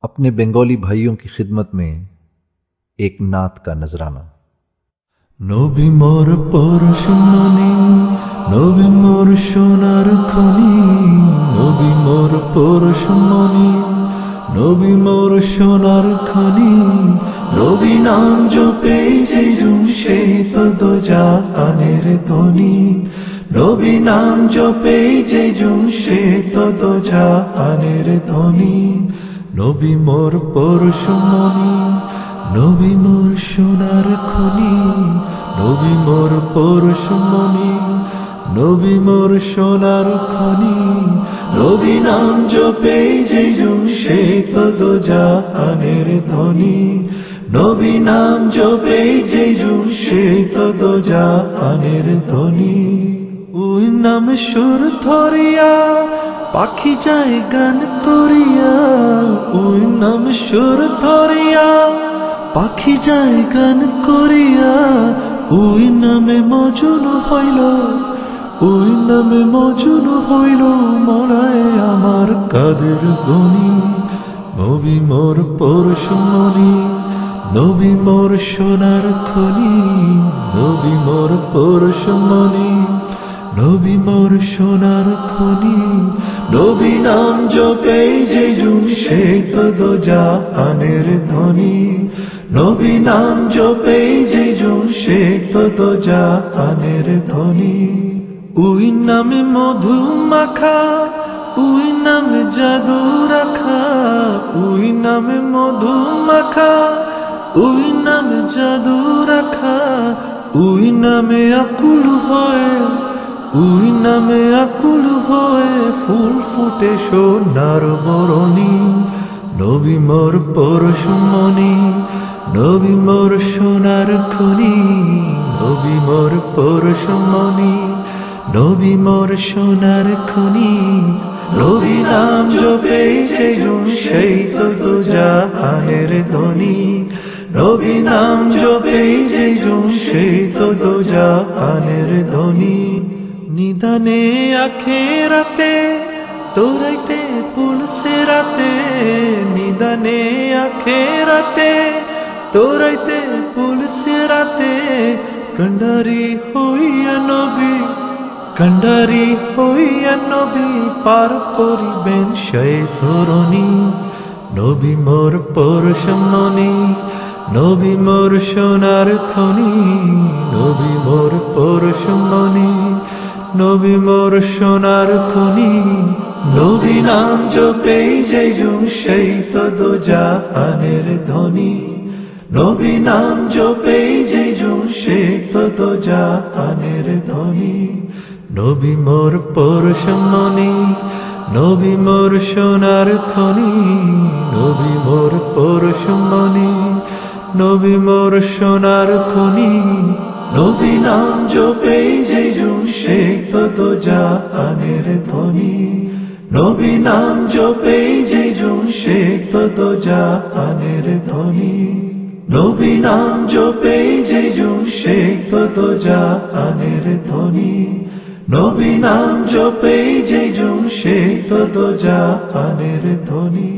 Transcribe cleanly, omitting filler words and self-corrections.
अपने बंगाली भाइयों की खिदमत में एक नात का नजराना। নবী মোর পরশমণি, নবী মোর সোনার খনি, নবী মোর পরশমণি, নবী মোর সোনার খনি। নবী নাম জপে যে জন সে তো জাহানের ধনী। নবী নাম জপে যে জন সে তো জাহানের ধনী। নবী মোর পরশমণি, নবী মোর সোনার খনি, নবী মোর পরশমণি, নবী মোর সোনার খনি। নবী নাম জপে যে জন সে তো জাহানের ধনী। নবী নাম জপে যে জন সে তো জাহানের ধনী। ওই নাম সুর ধরিয়া পাখি যায় গান করিয়া, ওই নাম সুর ধরিয়া পাখি যায় গান করিয়া। ওই নামে মজুন হইল, ওই নামে মজুন হইল মরায় আমার কাদের গনি। নবী মোর পরশমণি, নবী মোর সোনার খনি, নবী মোর পরশমণি, নবী মোর সোনার খনি। নবী নাম জপে যে জন সে তো জাহানের ধনী। নবী নাম জপে যে জন সে তো জাহানের ধনী। ওই নামে মধু মাখা, ওই নামে জাদু রাখা, ওই নামে মধু মাখা, ওই নামে জাদু রাখা। ওই নামে আকুল হয়, ওই নামে আকুল হয়ে ফুল ফুটে সোনার বরণী। নবী মোর পরশমণি, নবী মোর সোনার খনি, নবী মোর পরশমণি, নবী মোর সোনার খনি। নবী নাম জপে যে জন সেই তো জাহানের ধনী। নবী নাম জপে যে জন সেই তো জাহানের ধনী। নিদানে আখেরাতে তোরাইতে পুলসে রাতে, নিদানে আখেরাতে তোরাইতে পুলসে রাতে। কন্ডারি হইয়া নবী, কন্ডারি হইয়া নবী পার করিবেন সেই ধরণী। নবী মোর পরশমণি, নবী মোর সোনার খনি, নবী মোর পরশমণি, নবী মোর সোনার খনি। নবী নাম জপে যে জন সেই তো জাহানের ধনী। নবী নাম জপে যে জন সে তো জাহানের ধনী। নবী মোর পরশমণি, নবী মোর সোনার খনি, নবী মোর পরশমণি, নবী মোর সোনার খনি। নবী নাম জপে যে জন সে তো জাহানের ধনী। নবী নাম জপে যে জন সে তো জাহানের ধনী। নবী নাম জপে যে জন সে তো জাহানের ধনী। নবী নাম জপে যে জন সে তো জাহানের ধনী।